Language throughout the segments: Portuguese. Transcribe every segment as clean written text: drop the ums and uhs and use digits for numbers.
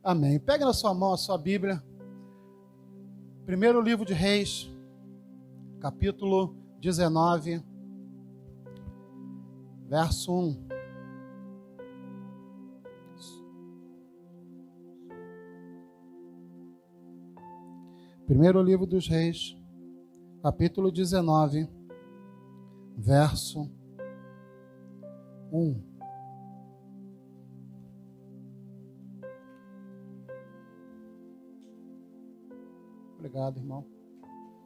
Amém. Pega na sua mão a sua Bíblia. Primeiro livro de Reis, capítulo 19, verso 1. Primeiro livro dos Reis, capítulo 19, verso 1. Obrigado, irmão.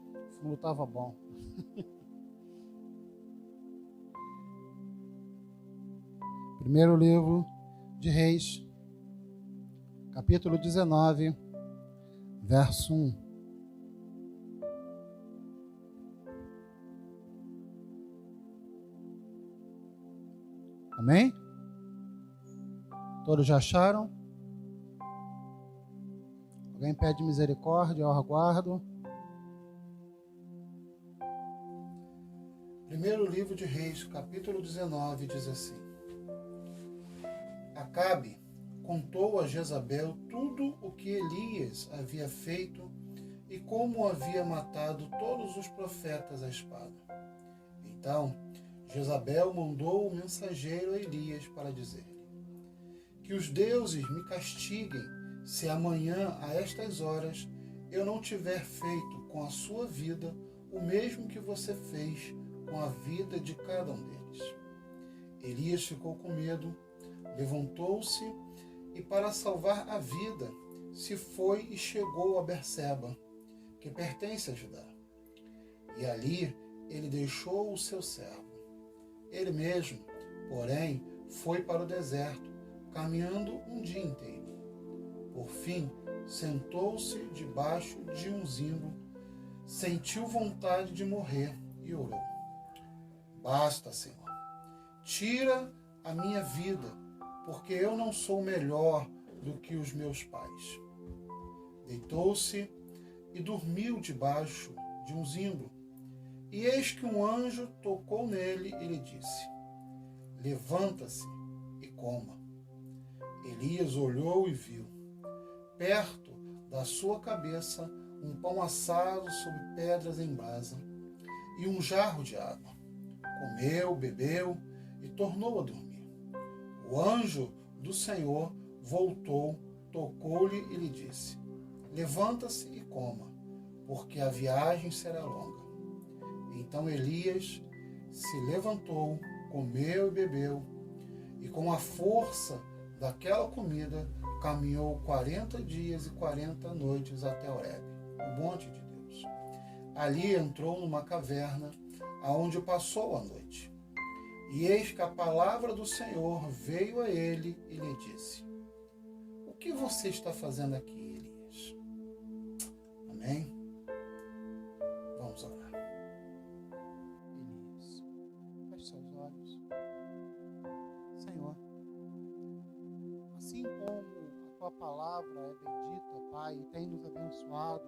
O fundo estava bom. Primeiro livro de Reis, capítulo 19, verso 1. Amém? Todos já acharam? Alguém pede misericórdia, eu aguardo. Primeiro livro de Reis, capítulo 19, diz assim: Acabe contou a Jezabel tudo o que Elias havia feito e como havia matado todos os profetas à espada. Então, Jezabel mandou o mensageiro a Elias para dizer-lhe: Que os deuses me castiguem se amanhã, a estas horas, eu não tiver feito com a sua vida o mesmo que você fez com a vida de cada um deles. Elias ficou com medo, levantou-se e, para salvar a vida, se foi e chegou a Berseba, que pertence a Judá. E ali ele deixou o seu servo. Ele mesmo, porém, foi para o deserto, caminhando um dia inteiro. Por fim, sentou-se debaixo de um zimbro, sentiu vontade de morrer e orou: Basta, Senhor, tira a minha vida, porque eu não sou melhor do que os meus pais. Deitou-se e dormiu debaixo de um zimbro. E eis que um anjo tocou nele e lhe disse: Levanta-se e coma. Elias olhou e viu, perto da sua cabeça, um pão assado sobre pedras em brasa e um jarro de água. Comeu, bebeu e tornou a dormir. O anjo do Senhor voltou, tocou-lhe e lhe disse: Levanta-se e coma, porque a viagem será longa. Então Elias se levantou, comeu e bebeu, e com a força daquela comida caminhou 40 dias e 40 noites até Horebe, o monte de Deus. Ali entrou numa caverna, aonde passou a noite. E eis que a palavra do Senhor veio a ele e lhe disse: O que você está fazendo aqui, Elias? Amém? Vamos orar. Elias, feche seus olhos. Senhor, assim como a tua palavra é bendita, Pai, e tem nos abençoado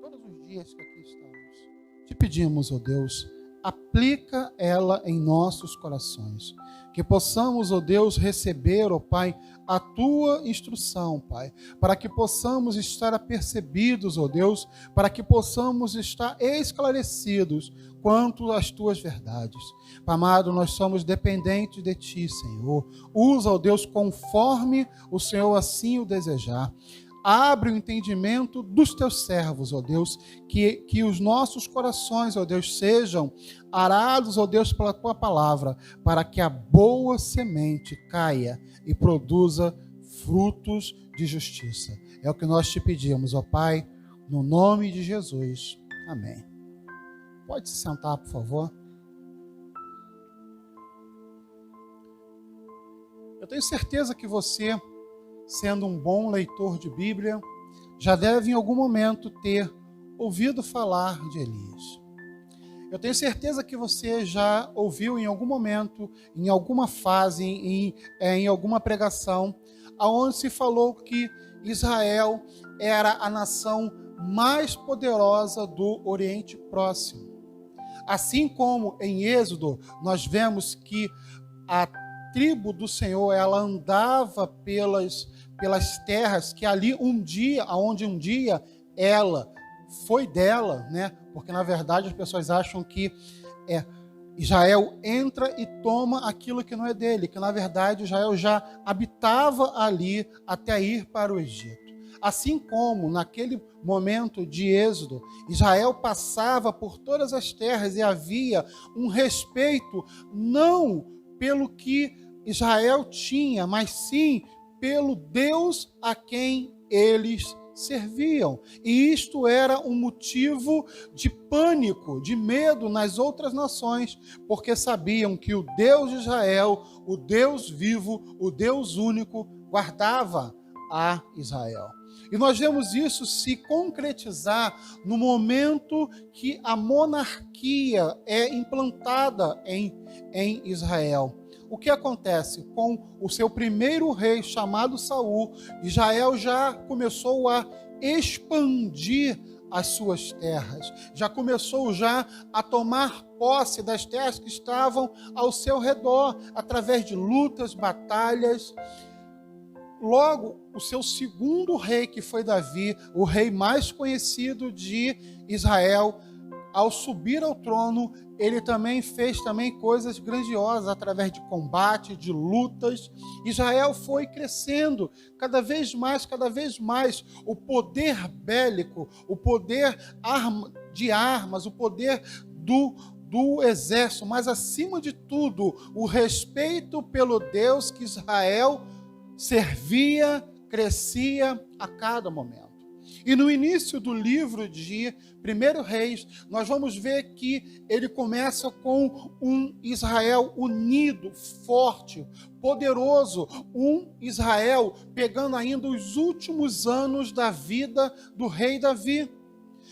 todos os dias que aqui estamos, te pedimos, ó Deus, aplica ela em nossos corações, que possamos, ó Deus, receber, ó Pai, a tua instrução, Pai, para que possamos estar apercebidos, ó Deus, para que possamos estar esclarecidos quanto às tuas verdades. Pai amado, nós somos dependentes de ti, Senhor. Usa, ó Deus, conforme o Senhor assim o desejar. Abre o entendimento dos teus servos, ó Deus, que os nossos corações, ó Deus, sejam arados, ó Deus, pela tua palavra, para que a boa semente caia e produza frutos de justiça. É o que nós te pedimos, ó Pai, no nome de Jesus. Amém. Pode se sentar, por favor. Eu tenho certeza que você, sendo um bom leitor de Bíblia, já deve em algum momento ter ouvido falar de Elias. Eu tenho certeza que você já ouviu em algum momento, em alguma fase, em alguma pregação, aonde se falou que Israel era a nação mais poderosa do Oriente Próximo. Assim como em Êxodo nós vemos que a tribo do Senhor, ela andava pelas terras que ali onde um dia ela foi dela, né? Porque na verdade as pessoas acham que Israel entra e toma aquilo que não é dele, que na verdade Israel já habitava ali até ir para o Egito. Assim como naquele momento de Êxodo, Israel passava por todas as terras e havia um respeito não pelo que Israel tinha, mas sim pelo Deus a quem eles serviam. E isto era um motivo de pânico, de medo nas outras nações, porque sabiam que o Deus de Israel, o Deus vivo, o Deus único, guardava a Israel. E nós vemos isso se concretizar no momento que a monarquia é implantada em Israel. O que acontece? Com o seu primeiro rei, chamado Saul, Israel já começou a expandir as suas terras. Já começou a tomar posse das terras que estavam ao seu redor, através de lutas, batalhas. Logo, o seu segundo rei, que foi Davi, o rei mais conhecido de Israel, ao subir ao trono, ele também fez coisas grandiosas através de combate, de lutas. Israel foi crescendo cada vez mais. O poder bélico, o poder de armas, o poder do exército, mas acima de tudo, o respeito pelo Deus que Israel servia, crescia a cada momento. E no início do livro de 1 Reis, nós vamos ver que ele começa com um Israel unido, forte, poderoso, um Israel pegando ainda os últimos anos da vida do rei Davi.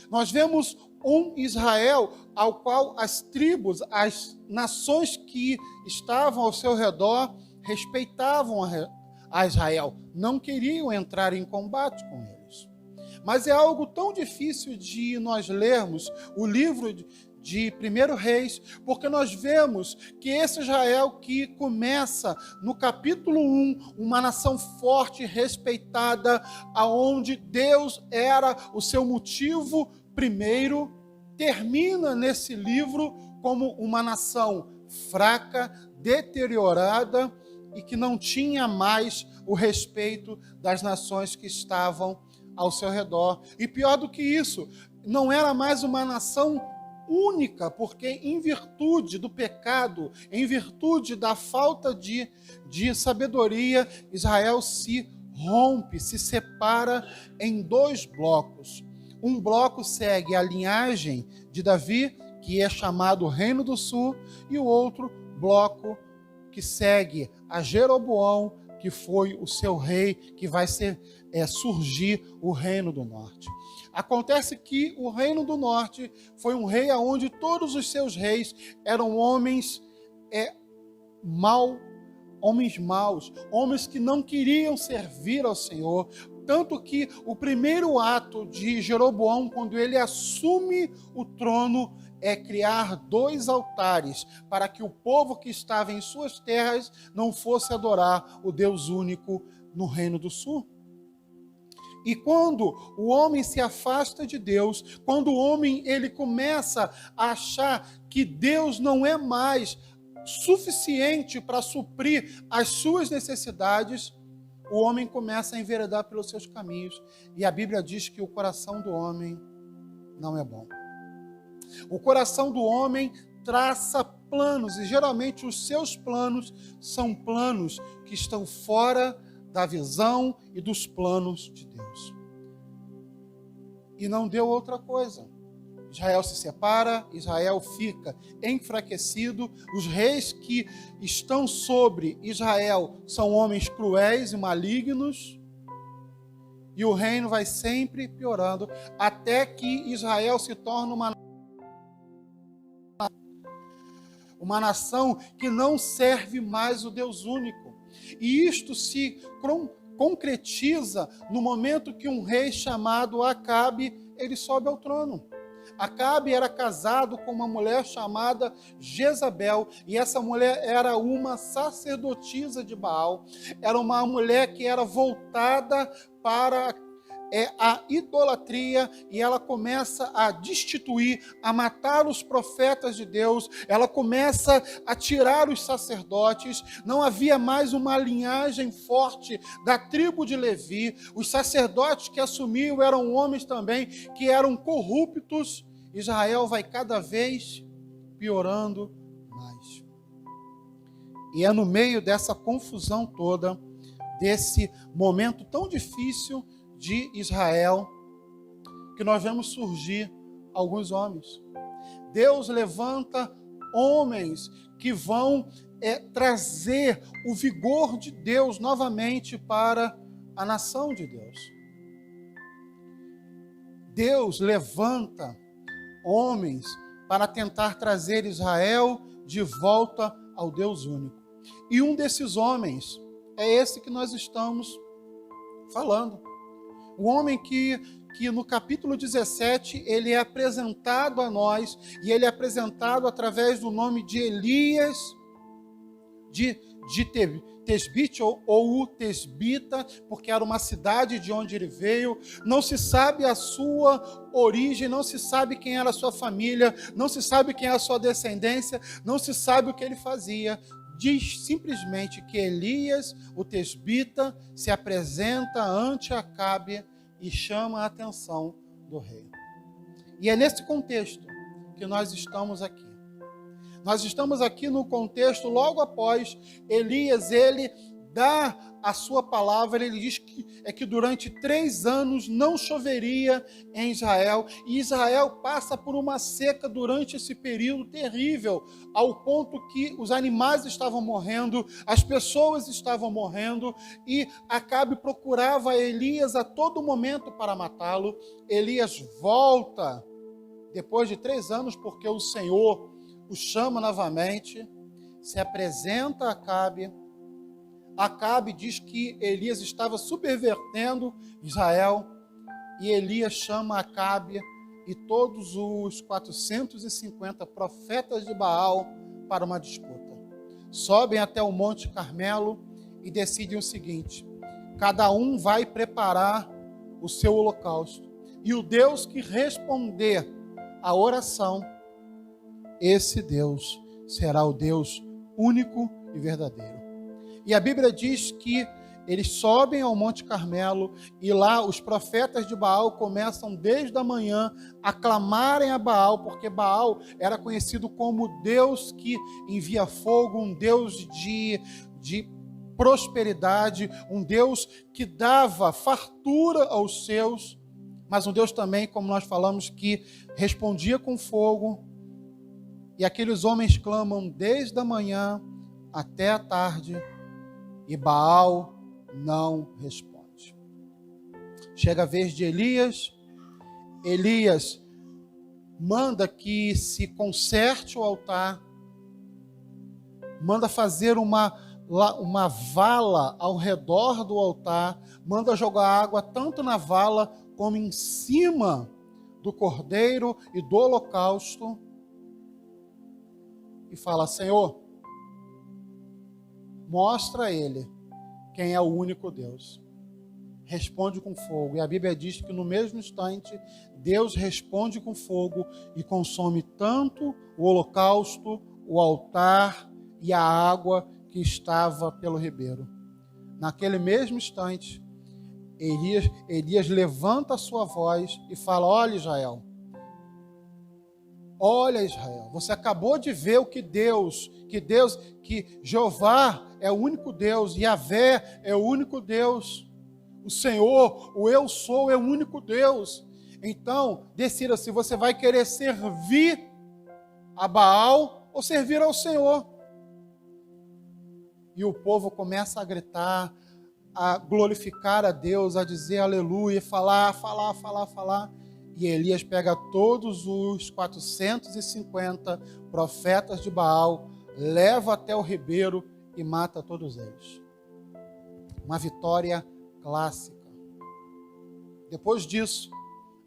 Nós vemos um Israel ao qual as tribos, as nações que estavam ao seu redor respeitavam a Israel, não queriam entrar em combate com eles. Mas é algo tão difícil de nós lermos o livro de 1 Reis, porque nós vemos que esse Israel que começa no capítulo 1, uma nação forte e respeitada, aonde Deus era o seu motivo primeiro, termina nesse livro como uma nação fraca, deteriorada e que não tinha mais o respeito das nações que estavam ao seu redor. E pior do que isso, não era mais uma nação única, porque em virtude do pecado, em virtude da falta de sabedoria, Israel se rompe, se separa em dois blocos. Um bloco segue a linhagem de Davi, que é chamado Reino do Sul, e o outro bloco que segue a Jeroboão, que foi o seu rei, que vai surgir o Reino do Norte. Acontece que o Reino do Norte foi um rei onde todos os seus reis eram homens maus, homens que não queriam servir ao Senhor. Tanto que o primeiro ato de Jeroboão, quando ele assume o trono, é criar 2 altares para que o povo que estava em suas terras não fosse adorar o Deus único no Reino do Sul. E quando o homem se afasta de Deus, quando o homem ele começa a achar que Deus não é mais suficiente para suprir as suas necessidades, o homem começa a enveredar pelos seus caminhos. E a Bíblia diz que o coração do homem não é bom. O coração do homem traça planos, e geralmente os seus planos são planos que estão fora da visão e dos planos de Deus. E não deu outra coisa. Israel se separa, Israel fica enfraquecido, os reis que estão sobre Israel são homens cruéis e malignos, e o reino vai sempre piorando, até que Israel se torna uma nação que não serve mais o Deus único. E isto se concretiza no momento que um rei chamado Acabe, ele sobe ao trono. Acabe era casado com uma mulher chamada Jezabel, e essa mulher era uma sacerdotisa de Baal, era uma mulher que era voltada para a idolatria, e ela começa a destituir, a matar os profetas de Deus, ela começa a tirar os sacerdotes, não havia mais uma linhagem forte da tribo de Levi, os sacerdotes que assumiam eram homens também que eram corruptos. Israel vai cada vez piorando mais. E é no meio dessa confusão toda, desse momento tão difícil de Israel, que nós vemos surgir alguns homens. Deus levanta homens que vão trazer o vigor de Deus novamente para a nação de Deus. Deus levanta homens para tentar trazer Israel de volta ao Deus único. E um desses homens é esse que nós estamos falando. O homem que no capítulo 17, ele é apresentado a nós, e ele é apresentado através do nome de Elias, de Tesbite, ou o Tesbita, porque era uma cidade de onde ele veio. Não se sabe a sua origem, não se sabe quem era a sua família, não se sabe quem é a sua descendência, não se sabe o que ele fazia. Diz simplesmente que Elias, o Tesbita, se apresenta ante Acabe e chama a atenção do rei. E é nesse contexto que nós estamos aqui. Nós estamos aqui no contexto logo após Elias, ele dá a sua palavra, ele diz que durante 3 anos não choveria em Israel, e Israel passa por uma seca durante esse período terrível, ao ponto que os animais estavam morrendo, as pessoas estavam morrendo, e Acabe procurava Elias a todo momento para matá-lo. Elias volta depois de 3 anos, porque o Senhor o chama novamente, se apresenta a Acabe. Acabe diz que Elias estava subvertendo Israel, e Elias chama Acabe e todos os 450 profetas de Baal para uma disputa. Sobem até o Monte Carmelo e decidem o seguinte: cada um vai preparar o seu holocausto, e o Deus que responder à oração, esse Deus será o Deus único e verdadeiro. E a Bíblia diz que eles sobem ao Monte Carmelo, e lá os profetas de Baal começam desde a manhã a clamarem a Baal, porque Baal era conhecido como Deus que envia fogo, um Deus de prosperidade, um Deus que dava fartura aos seus, mas um Deus também, como nós falamos, que respondia com fogo. E aqueles homens clamam desde a manhã até a tarde, e Baal não responde. Chega a vez de Elias. Elias manda que se conserte o altar, manda fazer uma vala ao redor do altar, manda jogar água tanto na vala como em cima do cordeiro e do holocausto, e fala: Senhor, mostra a ele quem é o único Deus. Responde com fogo. E a Bíblia diz que no mesmo instante Deus responde com fogo e consome tanto o holocausto, o altar e a água que estava pelo ribeiro. Naquele mesmo instante, Elias levanta a sua voz e fala: olha Israel, você acabou de ver o que Jeová é o único Deus, Yahvé é o único Deus, o Senhor, o Eu Sou, é o único Deus. Então, decida se você vai querer servir a Baal ou servir ao Senhor. E o povo começa a gritar, a glorificar a Deus, a dizer aleluia, falar. E Elias pega todos os 450 profetas de Baal, leva até o ribeiro e mata todos eles. Uma vitória clássica. Depois disso,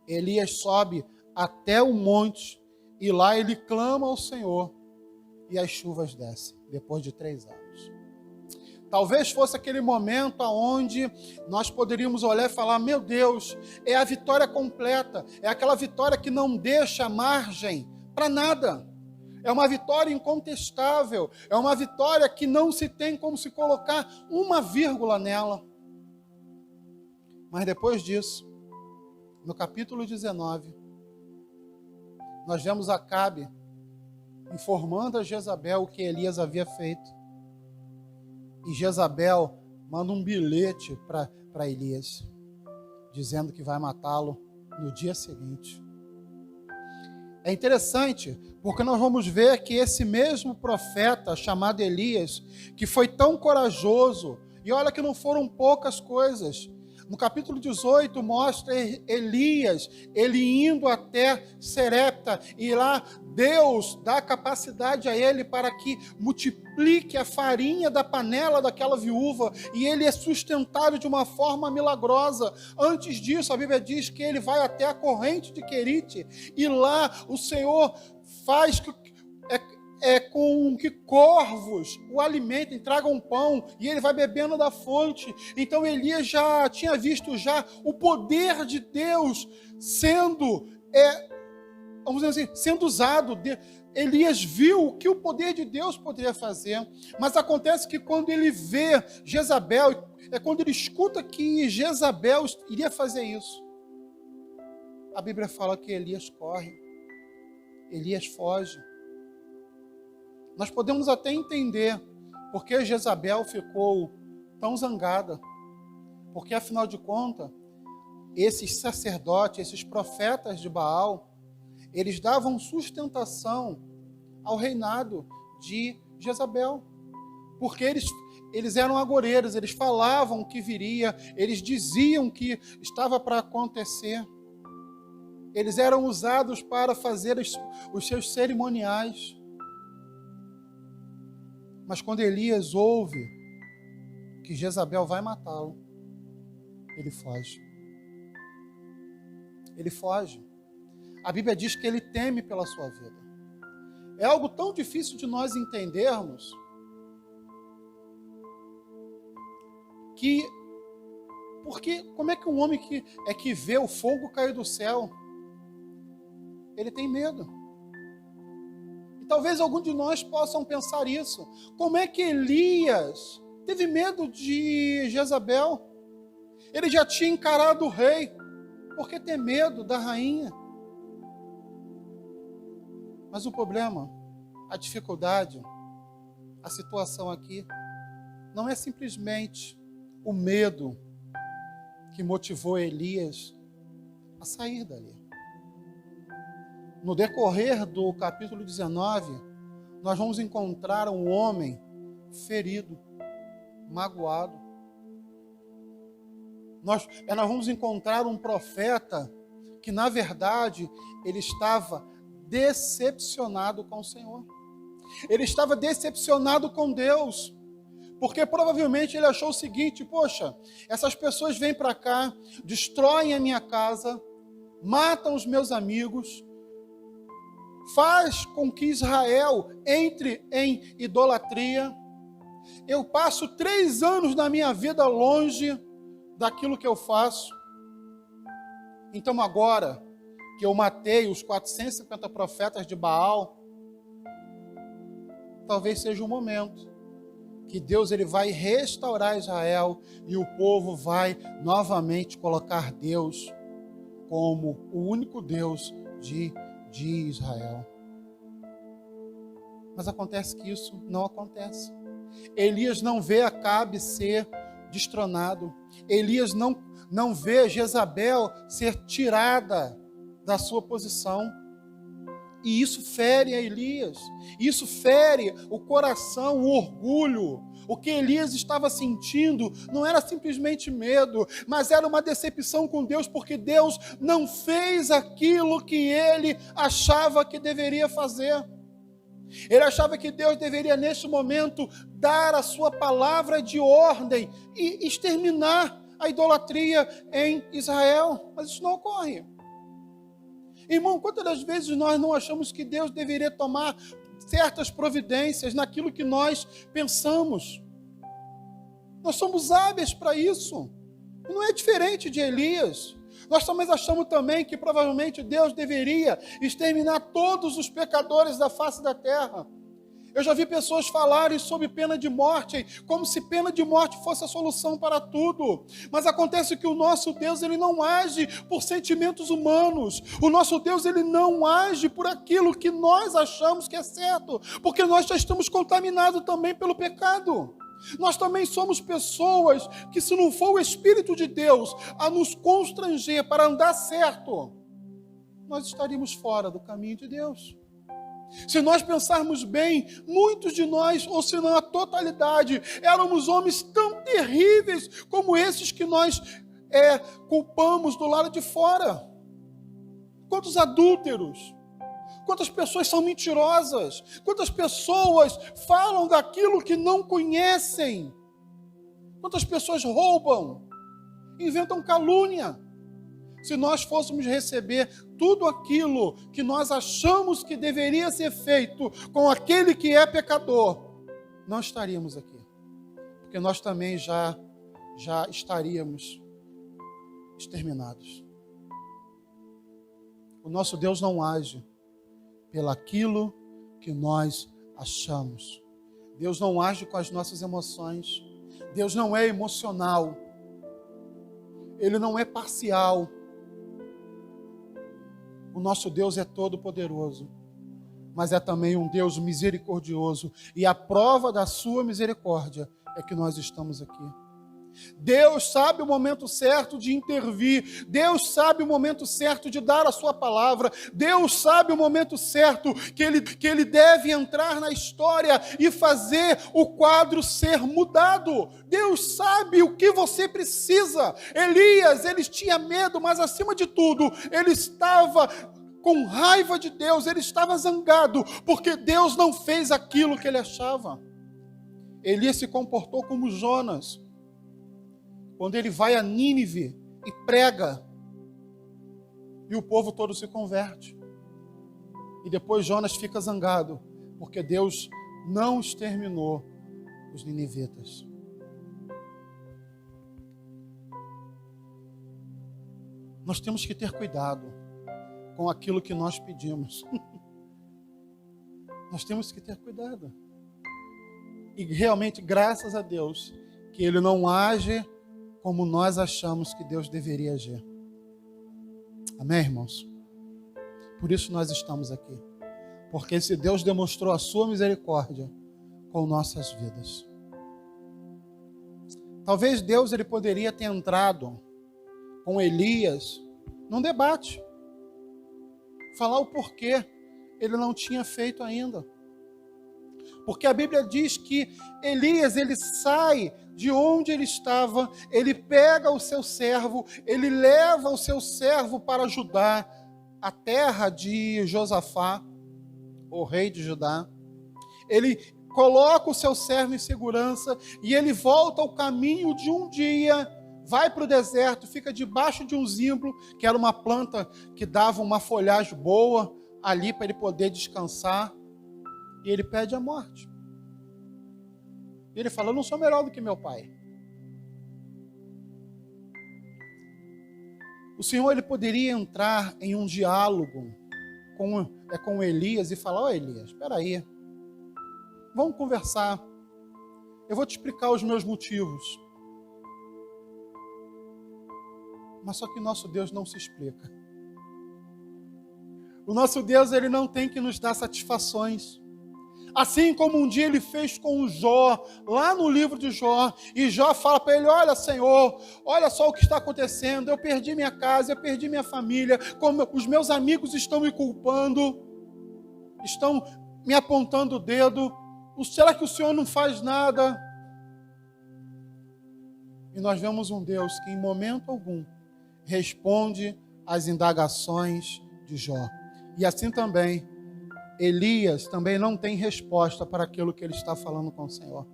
Elias sobe até o monte, e lá ele clama ao Senhor, e as chuvas descem, depois de 3 anos. Talvez fosse aquele momento onde nós poderíamos olhar e falar, meu Deus, é a vitória completa, é aquela vitória que não deixa margem para nada. É uma vitória incontestável, é uma vitória que não se tem como se colocar uma vírgula nela. Mas depois disso, no capítulo 19, nós vemos Acabe informando a Jezabel o que Elias havia feito. E Jezabel manda um bilhete para Elias, dizendo que vai matá-lo no dia seguinte. É interessante, porque nós vamos ver que esse mesmo profeta, chamado Elias, que foi tão corajoso, e olha que não foram poucas coisas. No capítulo 18 mostra Elias, ele indo até Serepta, e lá Deus dá capacidade a ele para que multiplique a farinha da panela daquela viúva, e ele é sustentado de uma forma milagrosa. Antes disso, a Bíblia diz que ele vai até a corrente de Querite, e lá o Senhor faz com que corvos o alimentem, tragam pão, e ele vai bebendo da fonte. Então Elias já tinha visto o poder de Deus sendo, vamos dizer assim, sendo usado. Elias viu o que o poder de Deus poderia fazer, mas acontece que quando ele vê Jezabel, quando ele escuta que Jezabel iria fazer isso, a Bíblia fala que Elias corre, Elias foge. Nós podemos até entender porque Jezabel ficou tão zangada, porque afinal de contas, esses sacerdotes, esses profetas de Baal, eles davam sustentação ao reinado de Jezabel, porque eles eram agoreiros, eles falavam o que viria, eles diziam que estava para acontecer, eles eram usados para fazer os seus cerimoniais. Mas quando Elias ouve que Jezabel vai matá-lo, ele foge. Ele foge. A Bíblia diz que ele teme pela sua vida. É algo tão difícil de nós entendermos porque como é que um homem que vê o fogo cair do céu, ele tem medo? Talvez algum de nós possam pensar isso. Como é que Elias teve medo de Jezabel? Ele já tinha encarado o rei. Por que ter medo da rainha? Mas o problema, a dificuldade, a situação aqui, não é simplesmente o medo que motivou Elias a sair dali. No decorrer do capítulo 19, nós vamos encontrar um homem ferido, magoado. Nós vamos encontrar um profeta que, na verdade, ele estava decepcionado com o Senhor. Ele estava decepcionado com Deus, porque provavelmente ele achou o seguinte: poxa, essas pessoas vêm para cá, destroem a minha casa, matam os meus amigos, faz com que Israel entre em idolatria. Eu passo 3 anos da minha vida longe daquilo que eu faço. Então agora que eu matei os 450 profetas de Baal, talvez seja o momento que Deus ele vai restaurar Israel e o povo vai novamente colocar Deus como o único Deus de Israel. Mas acontece que isso não acontece. Elias não vê Acabe ser destronado. Elias não vê Jezabel ser tirada da sua posição. E isso fere a Elias. Isso fere o coração, o orgulho. O que Elias estava sentindo não era simplesmente medo, mas era uma decepção com Deus, porque Deus não fez aquilo que ele achava que deveria fazer. Ele achava que Deus deveria, neste momento, dar a sua palavra de ordem e exterminar a idolatria em Israel. Mas isso não ocorre. Irmão, quantas das vezes nós não achamos que Deus deveria tomar certas providências naquilo que nós pensamos? Nós somos hábeis para isso. E não é diferente de Elias. Nós também achamos também que provavelmente Deus deveria exterminar todos os pecadores da face da terra. Eu já vi pessoas falarem sobre pena de morte, como se pena de morte fosse a solução para tudo. Mas acontece que o nosso Deus, ele não age por sentimentos humanos. O nosso Deus, ele não age por aquilo que nós achamos que é certo, porque nós já estamos contaminados também pelo pecado. Nós também somos pessoas que, se não for o Espírito de Deus a nos constranger para andar certo, nós estaríamos fora do caminho de Deus. Se nós pensarmos bem, muitos de nós, ou se não a totalidade, éramos homens tão terríveis como esses que nós culpamos do lado de fora. Quantos adúlteros, quantas pessoas são mentirosas, quantas pessoas falam daquilo que não conhecem, quantas pessoas roubam, inventam calúnia. Se nós fôssemos receber tudo aquilo que nós achamos que deveria ser feito com aquele que é pecador, não estaríamos aqui. Porque nós também já estaríamos exterminados. O nosso Deus não age pelaquilo que nós achamos. Deus não age com as nossas emoções. Deus não é emocional. Ele não é parcial. O nosso Deus é todo-poderoso, mas é também um Deus misericordioso. E a prova da sua misericórdia é que nós estamos aqui. Deus sabe o momento certo de intervir. Deus sabe o momento certo de dar a sua palavra. Deus sabe o momento certo que ele deve entrar na história e fazer o quadro ser mudado. Deus sabe o que você precisa. Elias, ele tinha medo, mas acima de tudo, ele estava com raiva de Deus. Ele estava zangado, porque Deus não fez aquilo que ele achava. Elias se comportou como Jonas, quando ele vai a Nínive e prega, e o povo todo se converte. E depois Jonas fica zangado, porque Deus não exterminou os ninivitas. Nós temos que ter cuidado com aquilo que nós pedimos. Nós temos que ter cuidado. E realmente, graças a Deus, que Ele não age como nós achamos que Deus deveria agir. Amém, irmãos? Por isso nós estamos aqui. Porque esse Deus demonstrou a sua misericórdia com nossas vidas. Talvez Deus ele poderia ter entrado com Elias num debate. Falar o porquê ele não tinha feito ainda. Porque a Bíblia diz que Elias, ele sai de onde ele estava, ele pega o seu servo, ele leva o seu servo para Judá, a terra de Josafá, o rei de Judá. Ele coloca o seu servo em segurança e ele volta ao caminho de um dia, vai para o deserto, fica debaixo de um zimbro, que era uma planta que dava uma folhagem boa ali para ele poder descansar. E ele pede a morte. E ele fala, eu não sou melhor do que meu pai. O Senhor ele poderia entrar em um diálogo com Elias e falar, ó Elias, espera aí, vamos conversar. Eu vou te explicar os meus motivos. Mas só que nosso Deus não se explica. O nosso Deus ele não tem que nos dar satisfações. Assim como um dia ele fez com o Jó, lá no livro de Jó, e Jó fala para ele, olha Senhor, olha só o que está acontecendo, eu perdi minha casa, eu perdi minha família, como os meus amigos estão me culpando, estão me apontando o dedo, será que o Senhor não faz nada? E nós vemos um Deus que em momento algum responde às indagações de Jó. E assim também, Elias também não tem resposta para aquilo que ele está falando com o Senhor.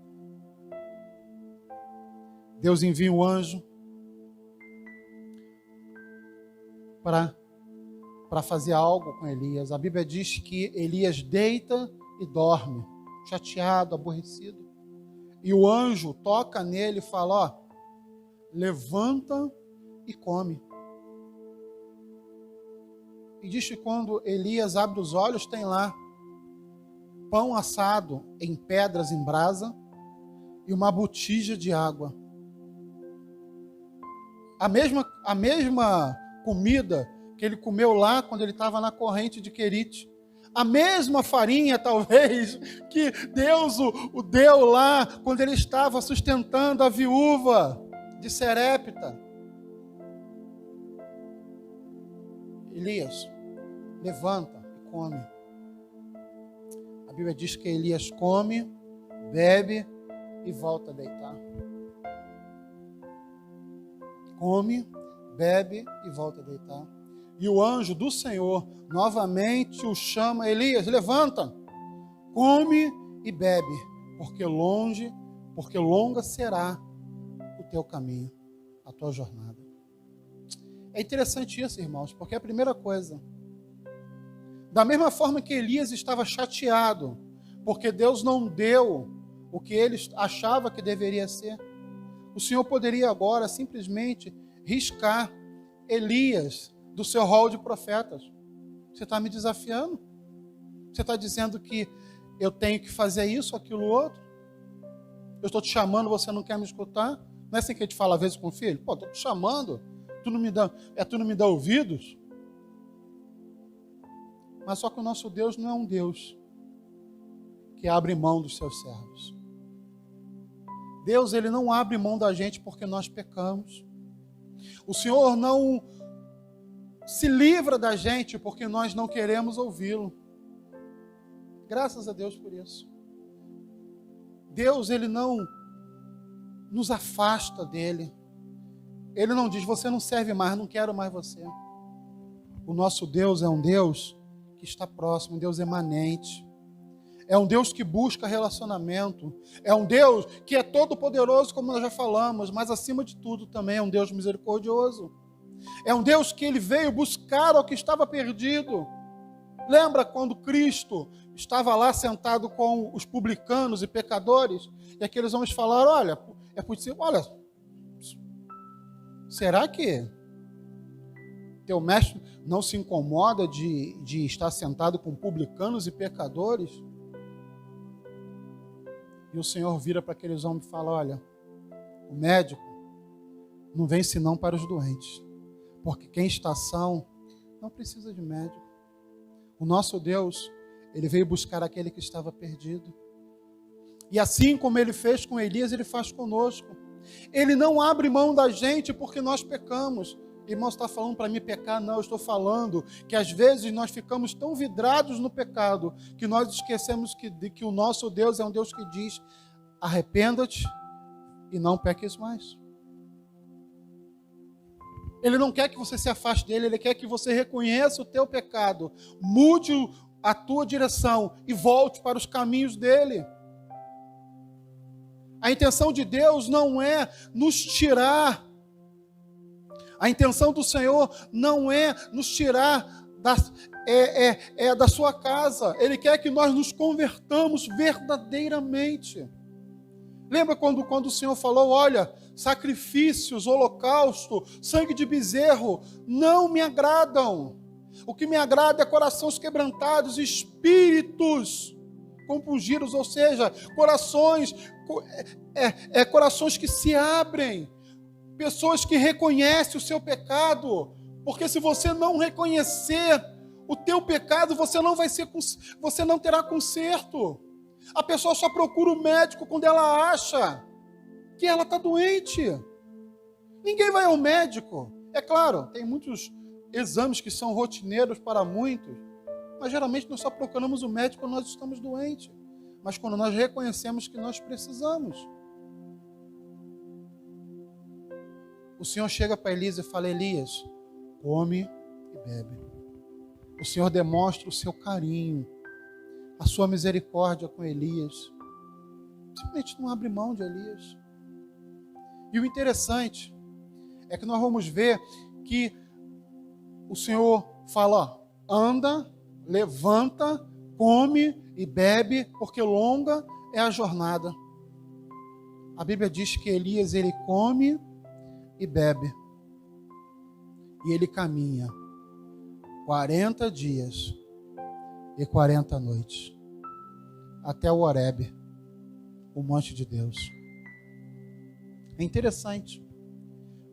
Deus envia um anjo para para fazer algo com Elias. A Bíblia diz que Elias deita e dorme, chateado, aborrecido. E o anjo toca nele e fala, ó, levanta e come. E diz que quando Elias abre os olhos, tem lá pão assado em pedras em brasa e uma botija de água. A mesma comida que ele comeu lá quando ele estava na corrente de Querite. A mesma farinha, talvez, que Deus o deu lá quando ele estava sustentando a viúva de Serepta. Elias, levanta e come. A Bíblia diz que Elias come, bebe e volta a deitar. Come, bebe e volta a deitar. E o anjo do Senhor novamente o chama, Elias, levanta, come e bebe, porque longa será o teu caminho, a tua jornada. É interessante isso, irmãos, porque é a primeira coisa, da mesma forma que Elias estava chateado, porque Deus não deu o que ele achava que deveria ser, o Senhor poderia agora simplesmente riscar Elias do seu rol de profetas. Você está me desafiando? Você está dizendo que eu tenho que fazer isso, aquilo, outro? Eu estou te chamando, você não quer me escutar? Não é assim que a gente fala às vezes com o filho? Pô, estou te chamando, tu não me dá ouvidos? Mas só que o nosso Deus não é um Deus que abre mão dos seus servos. Deus, ele não abre mão da gente porque nós pecamos. O Senhor não se livra da gente porque nós não queremos ouvi-lo. Graças a Deus por isso. Deus, ele não nos afasta dele. Ele não diz, você não serve mais, não quero mais você. O nosso Deus é um Deus que está próximo, um Deus emanente. É um Deus que busca relacionamento. É um Deus que é todo poderoso, como nós já falamos, mas acima de tudo também é um Deus misericordioso. É um Deus que ele veio buscar o que estava perdido. Lembra quando Cristo estava lá sentado com os publicanos e pecadores? E aqueles homens falaram, olha, é possível, olha, será que teu mestre não se incomoda de estar sentado com publicanos e pecadores? E o Senhor vira para aqueles homens e fala, olha, o médico não vem senão para os doentes. Porque quem está são não precisa de médico. O nosso Deus, ele veio buscar aquele que estava perdido. E assim como ele fez com Elias, ele faz conosco. Ele não abre mão da gente porque nós pecamos. Irmão, você está falando para mim pecar? Não, eu estou falando que às vezes nós ficamos tão vidrados no pecado que nós esquecemos que o nosso Deus é um Deus que diz, arrependa-te e não peques mais. Ele não quer que você se afaste dele, ele quer que você reconheça o teu pecado, mude a tua direção e volte para os caminhos dele. A intenção de Deus não é nos tirar. A intenção do Senhor não é nos tirar da sua casa. Ele quer que nós nos convertamos verdadeiramente. Lembra quando o Senhor falou, olha, sacrifícios, holocausto, sangue de bezerro, não me agradam. O que me agrada é corações quebrantados, espíritos compungidos, ou seja, corações que se abrem, pessoas que reconhecem o seu pecado, porque se você não reconhecer o teu pecado, você não terá conserto. A pessoa só procura o médico quando ela acha que ela está doente. Ninguém vai ao médico. É claro, tem muitos exames que são rotineiros para muitos, mas geralmente nós só procuramos o médico quando nós estamos doentes. Mas quando nós reconhecemos que nós precisamos. O Senhor chega para Elias e fala, Elias, come e bebe. O Senhor demonstra o seu carinho, a sua misericórdia com Elias. Simplesmente não abre mão de Elias. E o interessante é que nós vamos ver que o Senhor fala, ó, anda, levanta, come e bebe, porque longa é a jornada. A Bíblia diz que Elias, ele come e bebe. E ele caminha 40 dias e 40 noites até o Horebe, o monte de Deus. É interessante,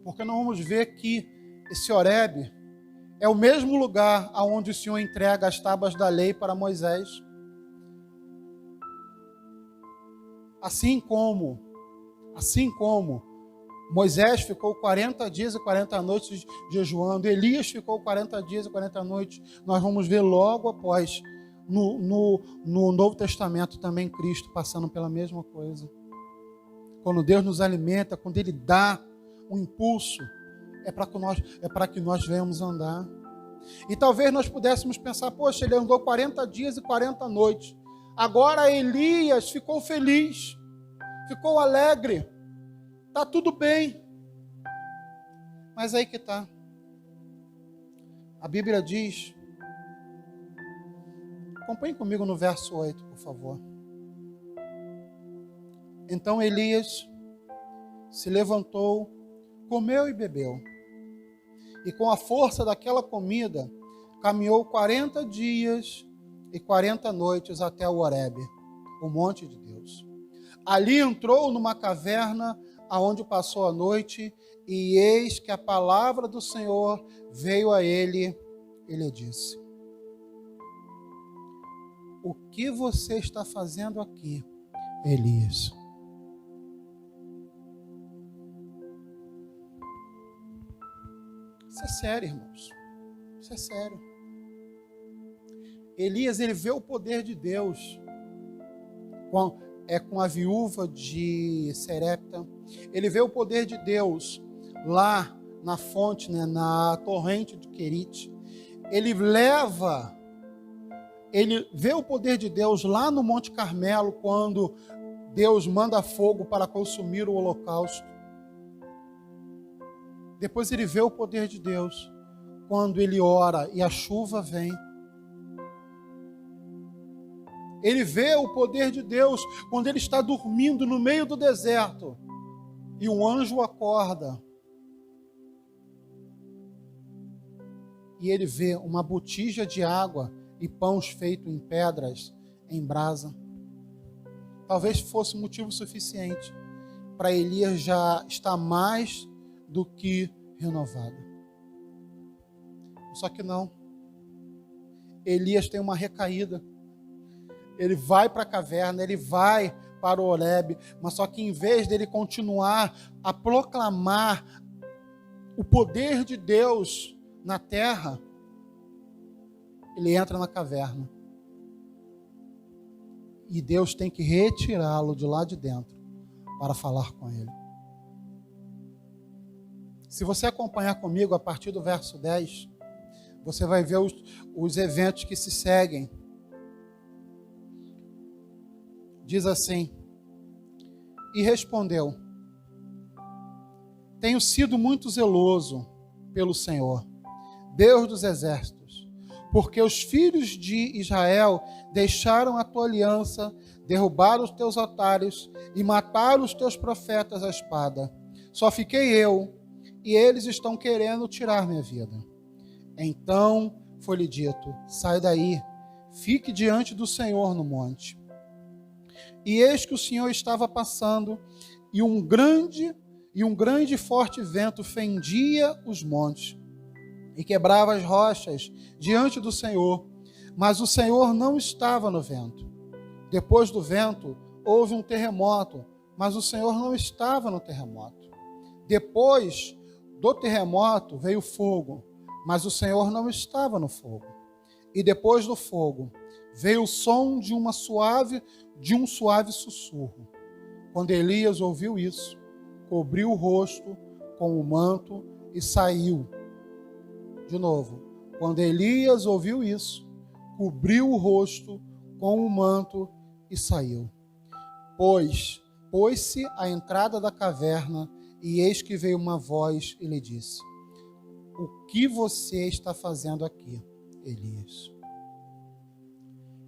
porque nós vamos ver que esse Horebe é o mesmo lugar onde o Senhor entrega as tábuas da lei para Moisés. Assim como Moisés ficou 40 dias e 40 noites jejuando, Elias ficou 40 dias e 40 noites, nós vamos ver logo após, no Novo Testamento também, Cristo passando pela mesma coisa. Quando Deus nos alimenta, quando Ele dá um impulso, é para que nós venhamos andar. E talvez nós pudéssemos pensar, poxa, ele andou 40 dias e 40 noites. Agora Elias ficou feliz, ficou alegre, está tudo bem. Mas aí que está. A Bíblia diz, acompanhe comigo no verso 8, por favor. Então Elias se levantou, comeu e bebeu. E com a força daquela comida, caminhou 40 dias e 40 noites até o Horebe, o monte de Deus. Ali entrou numa caverna, aonde passou a noite, e eis que a palavra do Senhor veio a ele, e lhe disse: o que você está fazendo aqui, Elias? Isso é sério, irmãos. Isso é sério. Elias, ele vê o poder de Deus com a viúva de Serepta. Ele vê o poder de Deus lá na fonte, na torrente de Querite. Ele vê o poder de Deus lá no Monte Carmelo, quando Deus manda fogo para consumir o holocausto. Depois ele vê o poder de Deus quando ele ora e a chuva vem. Ele vê o poder de Deus quando ele está dormindo no meio do deserto e um anjo o acorda. E ele vê uma botija de água e pães feitos em pedras em brasa. Talvez fosse motivo suficiente para Elias já estar mais do que renovado. Só que não. Elias tem uma recaída. Ele vai para a caverna, ele vai para o Horebe, mas só que em vez dele continuar a proclamar o poder de Deus na terra, ele entra na caverna. E Deus tem que retirá-lo de lá de dentro para falar com ele. Se você acompanhar comigo a partir do verso 10, você vai ver os eventos que se seguem. Diz assim: e respondeu: tenho sido muito zeloso pelo Senhor, Deus dos exércitos, porque os filhos de Israel deixaram a tua aliança, derrubaram os teus altares e mataram os teus profetas à espada. Só fiquei eu, e eles estão querendo tirar minha vida. Então foi-lhe dito: sai daí, fique diante do Senhor no monte. E eis que o Senhor estava passando, e um grande e forte vento fendia os montes e quebrava as rochas diante do Senhor, mas o Senhor não estava no vento. Depois do vento houve um terremoto, mas o Senhor não estava no terremoto. Depois do terremoto veio fogo, mas o Senhor não estava no fogo. E depois do fogo veio o som de um suave sussurro. Quando Elias ouviu isso, cobriu o rosto com o manto e saiu. De novo, quando Elias ouviu isso, cobriu o rosto com o manto e saiu. Pôs-se à entrada da caverna, e eis que veio uma voz e lhe disse: o que você está fazendo aqui, Elias.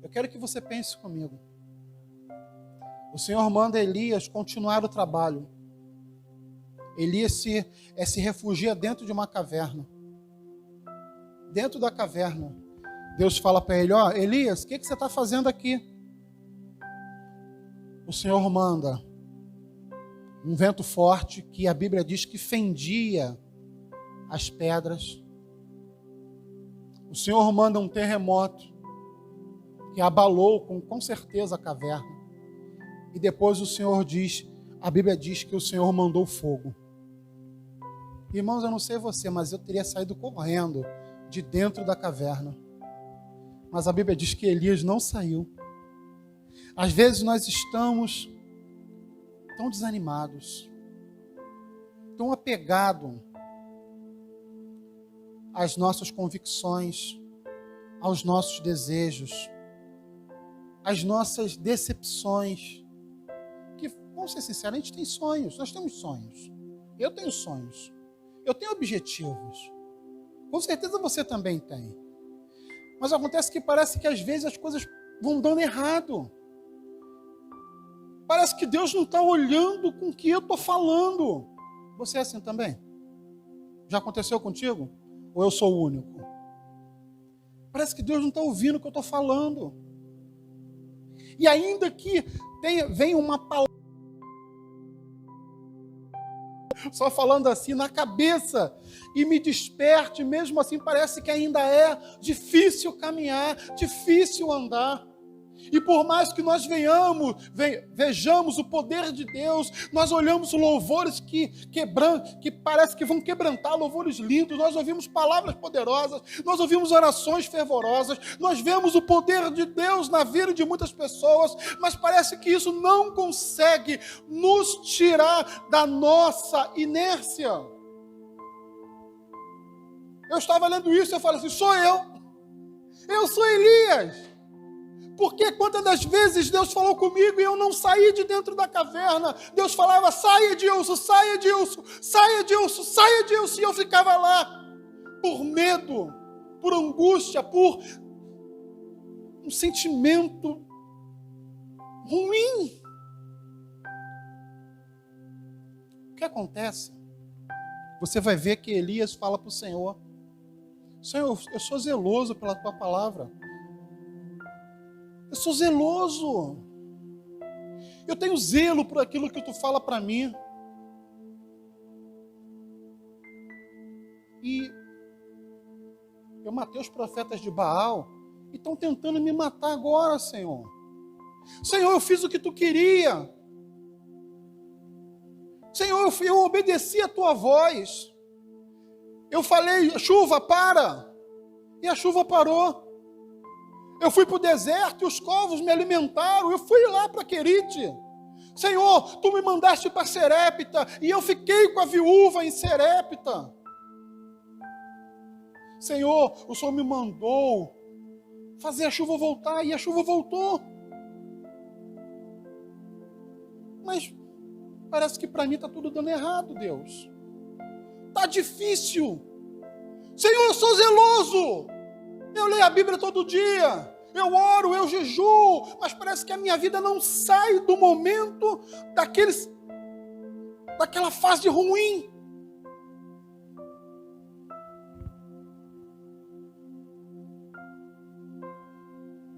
Eu quero que você pense comigo. O Senhor manda Elias continuar o trabalho. Elias se refugia dentro de uma caverna. Dentro da caverna, Deus fala para ele, Elias, o que você está fazendo aqui? O Senhor manda um vento forte, que a Bíblia diz que fendia as pedras. O Senhor manda um terremoto, que abalou com certeza a caverna. E depois a Bíblia diz que o Senhor mandou fogo. Irmãos, eu não sei você, mas eu teria saído correndo de dentro da caverna. Mas a Bíblia diz que Elias não saiu. Às vezes nós estamos tão desanimados, tão apegados às nossas convicções, aos nossos desejos, às nossas decepções, que, vamos ser sinceros, a gente tem sonhos, nós temos sonhos. Eu tenho sonhos, eu tenho objetivos. Com certeza você também tem. Mas acontece que parece que às vezes as coisas vão dando errado. Parece que Deus não está olhando com o que eu estou falando. Você é assim também? Já aconteceu contigo? Ou eu sou o único? Parece que Deus não está ouvindo o que eu estou falando. E ainda que venha uma palavra só falando assim na cabeça e me desperte, mesmo assim parece que ainda é difícil caminhar, difícil andar. E por mais que nós vejamos o poder de Deus, nós olhamos louvores que parece que vão quebrantar, louvores lindos, nós ouvimos palavras poderosas, nós ouvimos orações fervorosas, nós vemos o poder de Deus na vida de muitas pessoas, mas parece que isso não consegue nos tirar da nossa inércia. Eu estava lendo isso e eu falei assim, sou eu sou Elias. Porque quantas das vezes Deus falou comigo e eu não saí de dentro da caverna, Deus falava, saia Edilson, saia Edilson, saia Edilson, saia Edilson, e eu ficava lá, por medo, por angústia, por um sentimento ruim. O que acontece? Você vai ver que Elias fala para o Senhor, Senhor, eu sou zeloso pela tua palavra. Eu sou zeloso. Eu tenho zelo por aquilo que tu fala para mim. E eu matei os profetas de Baal e estão tentando me matar agora, Senhor. Senhor, eu fiz o que tu queria. Senhor, eu obedeci a tua voz. Eu falei, chuva, para. E a chuva parou. Eu fui para o deserto e os corvos me alimentaram. Eu fui lá para Querite. Senhor, tu me mandaste para Serepta e eu fiquei com a viúva em Serepta. Senhor, o Senhor me mandou fazer a chuva voltar e a chuva voltou. Mas parece que para mim está tudo dando errado, Deus. Está difícil. Senhor, eu sou zeloso. Eu leio a Bíblia todo dia, eu oro, eu jejuo, mas parece que a minha vida não sai do momento daquela fase ruim.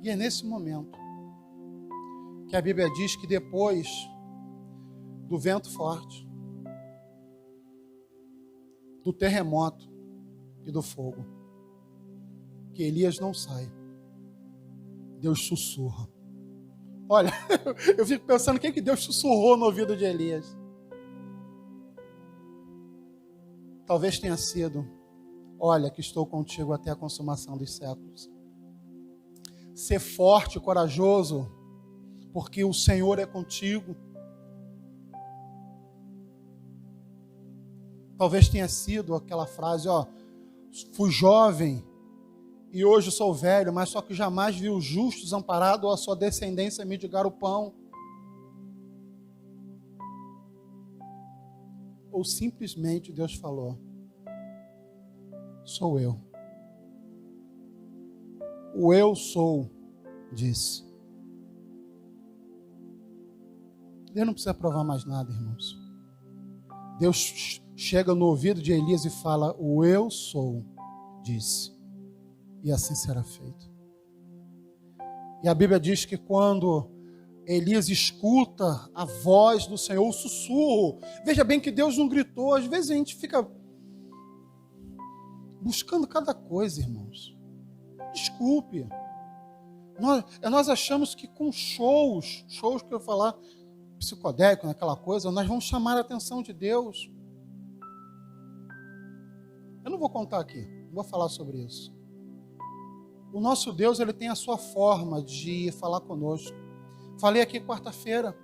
E é nesse momento que a Bíblia diz que depois do vento forte, do terremoto e do fogo, que Elias não sai. Deus sussurra. Olha, eu fico pensando o que Deus sussurrou no ouvido de Elias. Talvez tenha sido, olha que estou contigo até a consumação dos séculos. Ser forte, corajoso, porque o Senhor é contigo. Talvez tenha sido aquela frase, fui jovem e hoje sou velho, mas só que jamais vi os justos amparados ou a sua descendência mendigar o pão. Ou simplesmente Deus falou, sou eu. o eu sou disse. Deus não precisa provar mais nada, irmãos. Deus chega no ouvido de Elias e fala, o eu sou disse. E assim será feito. E a Bíblia diz que quando Elias escuta a voz do Senhor, o sussurro, veja bem que Deus não gritou, às vezes a gente fica buscando cada coisa, irmãos. Desculpe. Nós achamos que com shows que eu falar, psicodélico, aquela coisa, nós vamos chamar a atenção de Deus. Eu não vou contar aqui, não vou falar sobre isso. O nosso Deus, ele tem a sua forma de falar conosco. Falei aqui quarta-feira.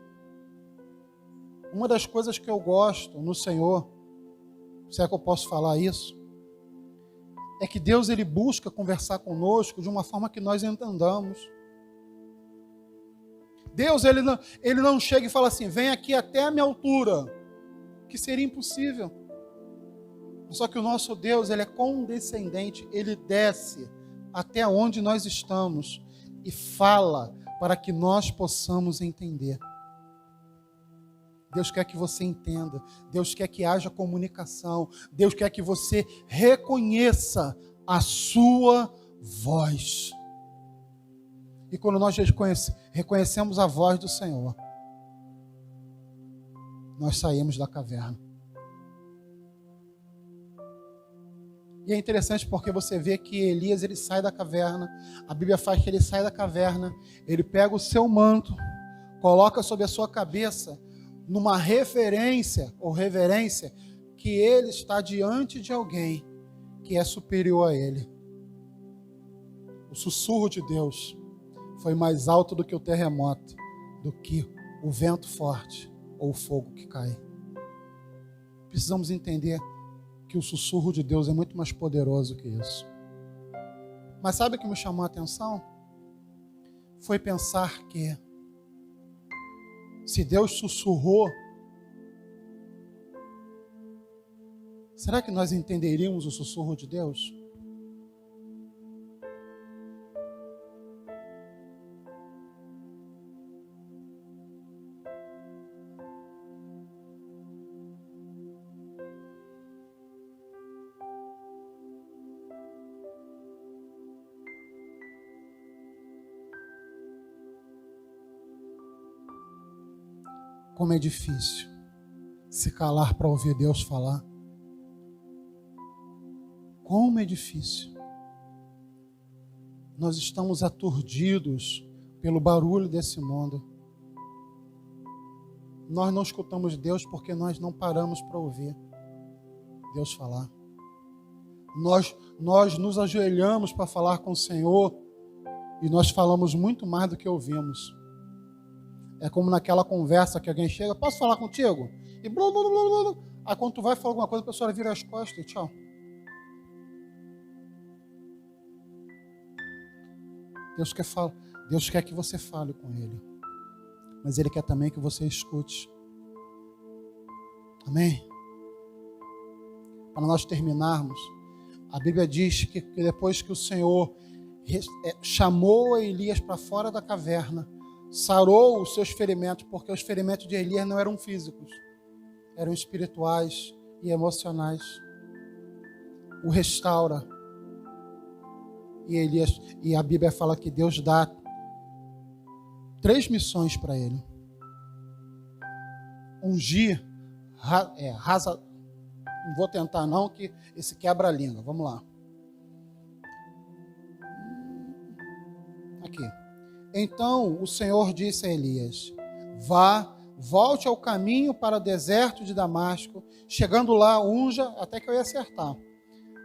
Uma das coisas que eu gosto no Senhor, se é que eu posso falar isso, é que Deus, ele busca conversar conosco de uma forma que nós entendamos. Deus, ele não chega e fala assim, vem aqui até a minha altura, que seria impossível. Só que o nosso Deus, ele é condescendente, ele desce até onde nós estamos e fala para que nós possamos entender. Deus quer que você entenda, Deus quer que haja comunicação, Deus quer que você reconheça a sua voz. E quando nós reconhecemos a voz do Senhor, nós saímos da caverna. E é interessante porque você vê que Elias, ele sai da caverna, a Bíblia faz que ele sai da caverna, ele pega o seu manto, coloca sobre a sua cabeça, numa referência ou reverência, que ele está diante de alguém que é superior a ele. O sussurro de Deus foi mais alto do que o terremoto, do que o vento forte ou o fogo que cai. Precisamos entender que o sussurro de Deus é muito mais poderoso que isso. Mas sabe o que me chamou a atenção? Foi pensar que se Deus sussurrou, será que nós entenderíamos o sussurro de Deus? Como é difícil se calar para ouvir Deus falar. Como é difícil. Nós estamos aturdidos pelo barulho desse mundo. Nós não escutamos Deus porque nós não paramos para ouvir Deus falar. Nós nos ajoelhamos para falar com o Senhor e nós falamos muito mais do que ouvimos. É como naquela conversa que alguém chega, posso falar contigo? E blá, blá, blá, blá, blá. Aí quando tu vai falar alguma coisa, a pessoa vira as costas e tchau. Deus quer que você fale com Ele. Mas Ele quer também que você escute. Amém? Para nós terminarmos, a Bíblia diz que depois que o Senhor chamou Elias para fora da caverna, sarou os seus ferimentos, porque os ferimentos de Elias não eram físicos, eram espirituais e emocionais. O restaura. E a Bíblia fala que Deus dá 3 missões para ele. Ungir, não vou tentar não, que esse quebra a língua. Vamos lá. Aqui. Então o Senhor disse a Elias, volte ao caminho para o deserto de Damasco, chegando lá, unja, até que eu ia acertar,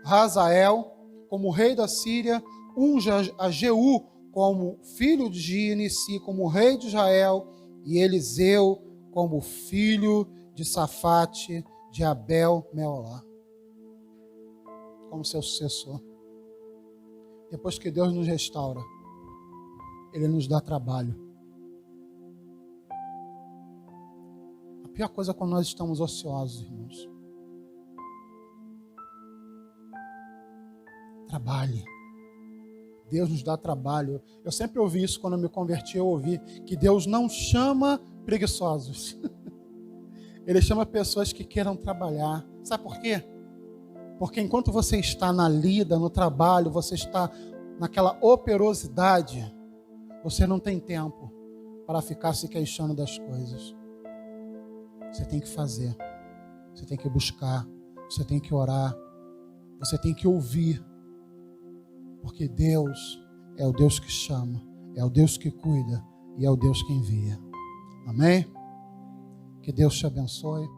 Hazael como rei da Síria, unja a Jeú como filho de Nissi, como rei de Israel, e Eliseu como filho de Safate, de Abel Meolá, como seu sucessor. Depois que Deus nos restaura, Ele nos dá trabalho. A pior coisa é quando nós estamos ociosos, irmãos. Trabalhe. Deus nos dá trabalho. Eu sempre ouvi isso quando eu me converti, eu ouvi que Deus não chama preguiçosos. Ele chama pessoas que queiram trabalhar. Sabe por quê? Porque enquanto você está na lida, no trabalho, você está naquela operosidade, você não tem tempo para ficar se queixando das coisas. Você tem que fazer, você tem que buscar, você tem que orar, você tem que ouvir. Porque Deus é o Deus que chama, é o Deus que cuida e é o Deus que envia. Amém? Que Deus te abençoe.